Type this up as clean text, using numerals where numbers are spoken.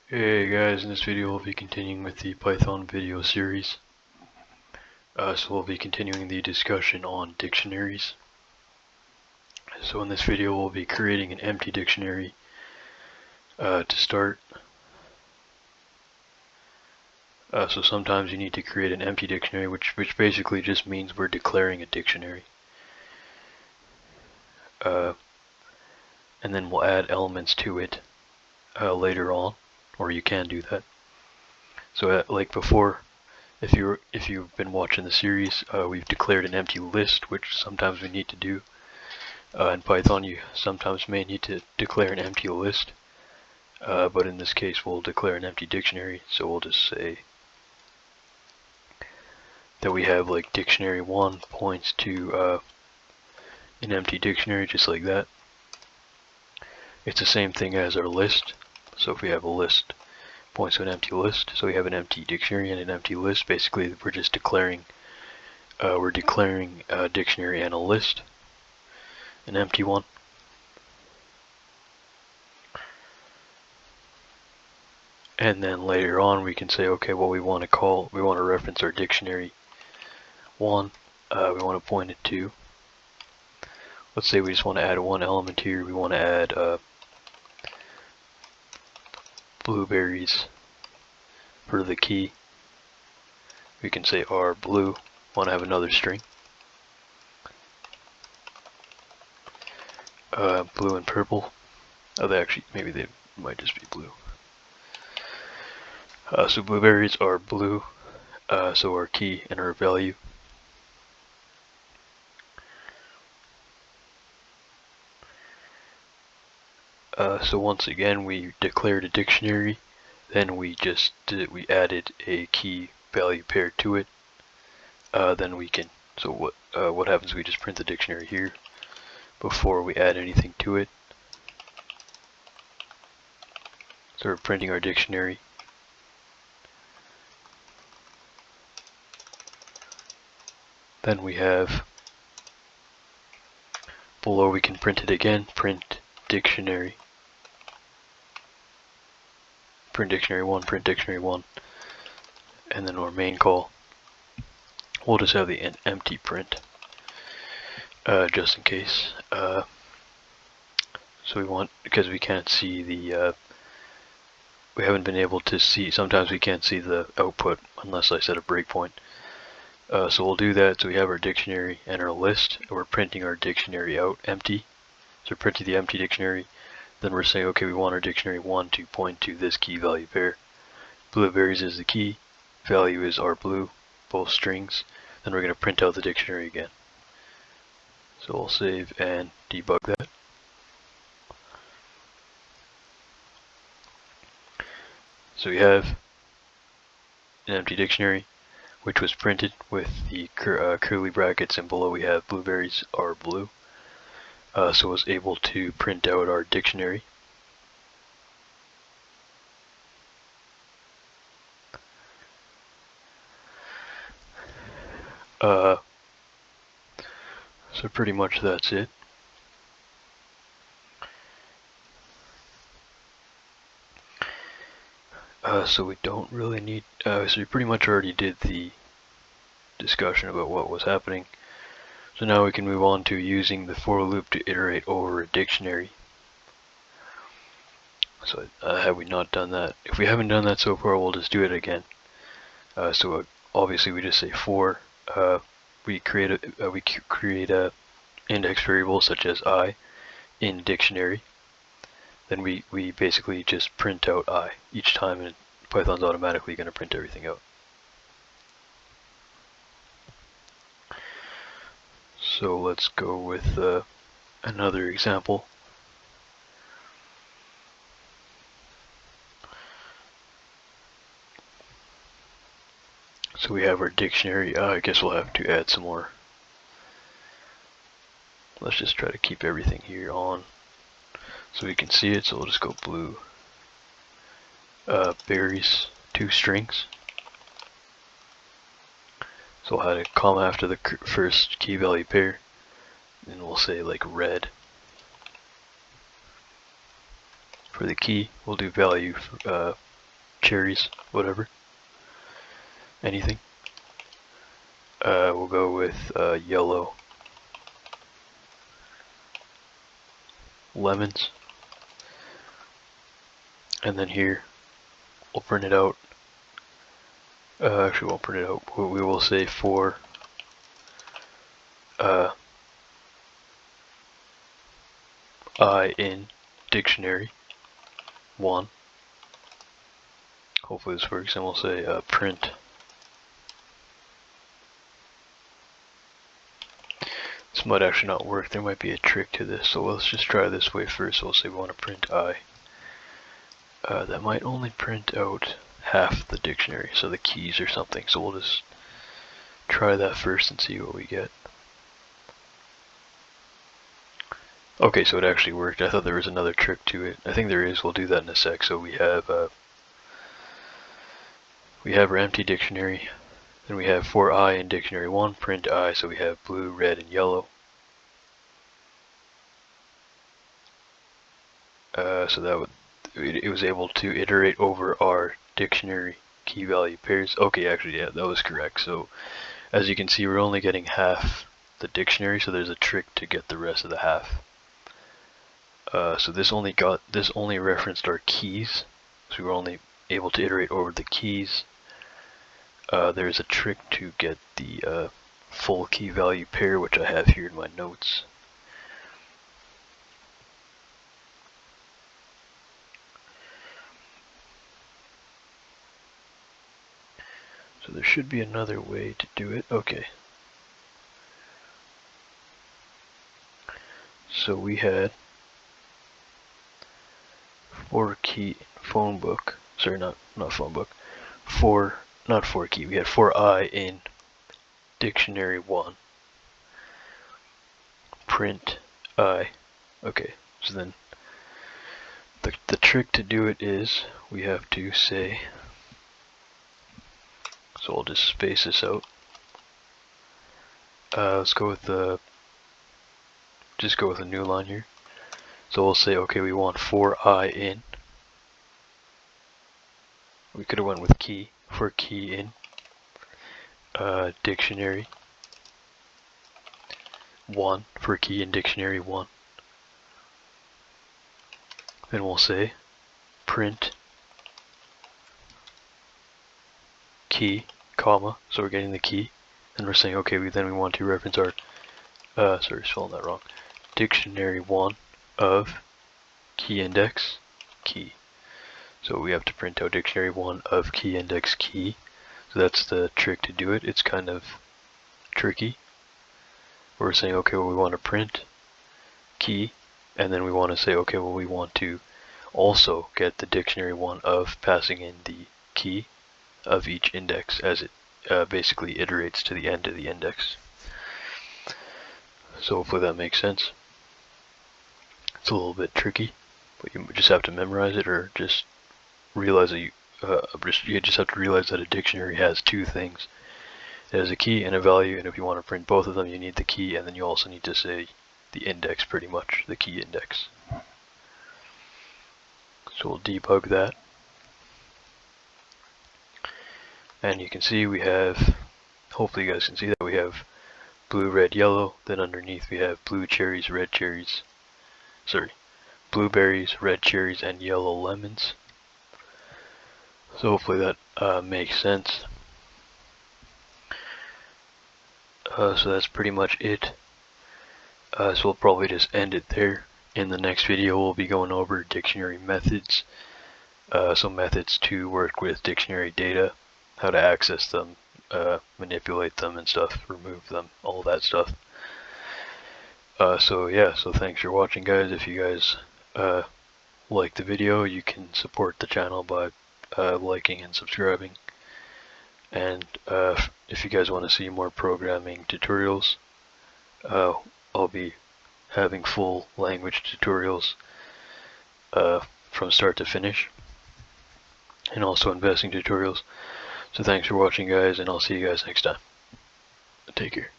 Hey guys, in this video we'll be continuing with the Python video series. So we'll be continuing the discussion on dictionaries. So in this video we'll be creating an empty dictionary to start. So sometimes you need to create an empty dictionary, which basically just means we're declaring a dictionary. And then we'll add elements to it later on, or you can do that. So like before, if you've been watching the series, we've declared an empty list, which sometimes we need to do. In Python, you sometimes may need to declare an empty list, but in this case, we'll declare an empty dictionary. So we'll just say that we have like dictionary 1 points to an empty dictionary, just like that. It's the same thing as our list. So if we have a list, points to an empty list. So we have an empty dictionary and an empty list. Basically, we're just declaring a dictionary and a list, an empty one. And then later on, we can say, okay, well, we want to reference our dictionary 1. We want to point it to. Let's say we just want to add one element here. We want to add blueberries for the key. We can say are blue. Want to have another string. Blue and purple. Oh, maybe they might just be blue. So blueberries are blue. So our key and our value. So once again, we declared a dictionary. Then we added a key value pair to it. Then we can. So what happens? We just print the dictionary here before we add anything to it. So we're printing our dictionary. Then we have below, we can print it again, print dictionary. Print dictionary 1, print dictionary 1. And then our main call, we'll just have the empty print, just in case. So we want, because we can't see the, we haven't been able to see, sometimes we can't see the output unless I set a breakpoint. So we'll do that. So we have our dictionary and our list. And we're printing our dictionary out empty. So we're printing the empty dictionary. Then we're saying, okay, we want our dictionary 1 to point to this key value pair. Blueberries is the key. Value is our blue, both strings. Then we're going to print out the dictionary again. So we'll save and debug that. So we have an empty dictionary, which was printed with the curly brackets, and below we have blueberries are blue. So I was able to print out our dictionary. So pretty much that's it. So we don't really need, so we pretty much already did the discussion about what was happening. So now we can move on to using the for loop to iterate over a dictionary. So have we not done that? If we haven't done that so far, we'll just do it again. So obviously we just say for, we create a index variable such as I in dictionary. Then we basically just print out I each time, and Python's automatically going to print everything out. So let's go with another example. So we have our dictionary. I guess we'll have to add some more. Let's just try to keep everything here on so we can see it. So we'll just go blue. Berries, 2 strings. So we'll add a comma after the first key value pair. And we'll say like red. For the key, we'll do value cherries, whatever, anything. We'll go with yellow lemons, and then here we'll print it out. Actually, won't print it out. We will say for I in dictionary 1. Hopefully this works, and we'll say print. This might actually not work. There might be a trick to this, so let's just try this way first. So we'll say we want to print I. That might only print out half the dictionary, so the keys or something. So we'll just try that first and see what we get. Okay, so it actually worked. I thought there was another trick to it. I think there is. We'll do that in a sec. So we have our empty dictionary. Then we have for I in dictionary 1, print I. So we have blue, red, and yellow. So that it was able to iterate over our dictionary key value pairs. Okay, actually, yeah, that was correct. So as you can see, we're only getting half the dictionary. So there's a trick to get the rest of the half. So this only referenced our keys, so we were only able to iterate over the keys. There's a trick to get the full key value pair, which I have here in my notes. So there should be another way to do it. Okay. So we had for key phone book. Sorry, not phone book. Not for key. We had for I in dictionary 1. Print I. Okay. So then the trick to do it is we have to say. So I'll just space this out. Let's go with just go with a new line here. So we'll say, okay, we want for I in. We could have went with key, for key in dictionary 1, for key in dictionary 1. Then we'll say print key, comma, so we're getting the key. And we're saying, okay, then we want to reference our, sorry, spelling that wrong, dictionary 1 of key index key. So we have to print out dictionary 1 of key index key. So that's the trick to do it. It's kind of tricky. We're saying, okay, well, we want to print key, and then we want to say, okay, well, we want to also get the dictionary 1 of, passing in the key of each index as it basically iterates to the end of the index. So hopefully that makes sense. It's a little bit tricky, but you just have to memorize it, or just realize that you just have to realize that a dictionary has two things. It has a key and a value, and if you want to print both of them, you need the key, and then you also need to say the index, pretty much, the key index. So we'll debug that. And you can see we have, hopefully you guys can see that we have blue, red, yellow, then underneath we have blue cherries, red cherries, sorry, blueberries, red cherries, and yellow lemons. So hopefully that makes sense. So that's pretty much it. So we'll probably just end it there. In the next video we'll be going over dictionary methods. So methods to work with dictionary data, how to access them, manipulate them and stuff, remove them, all that stuff. So yeah, so thanks for watching, guys. If you guys like the video, you can support the channel by liking and subscribing. And if you guys want to see more programming tutorials, I'll be having full language tutorials from start to finish, and also investing tutorials. So thanks for watching, guys, and I'll see you guys next time. Take care.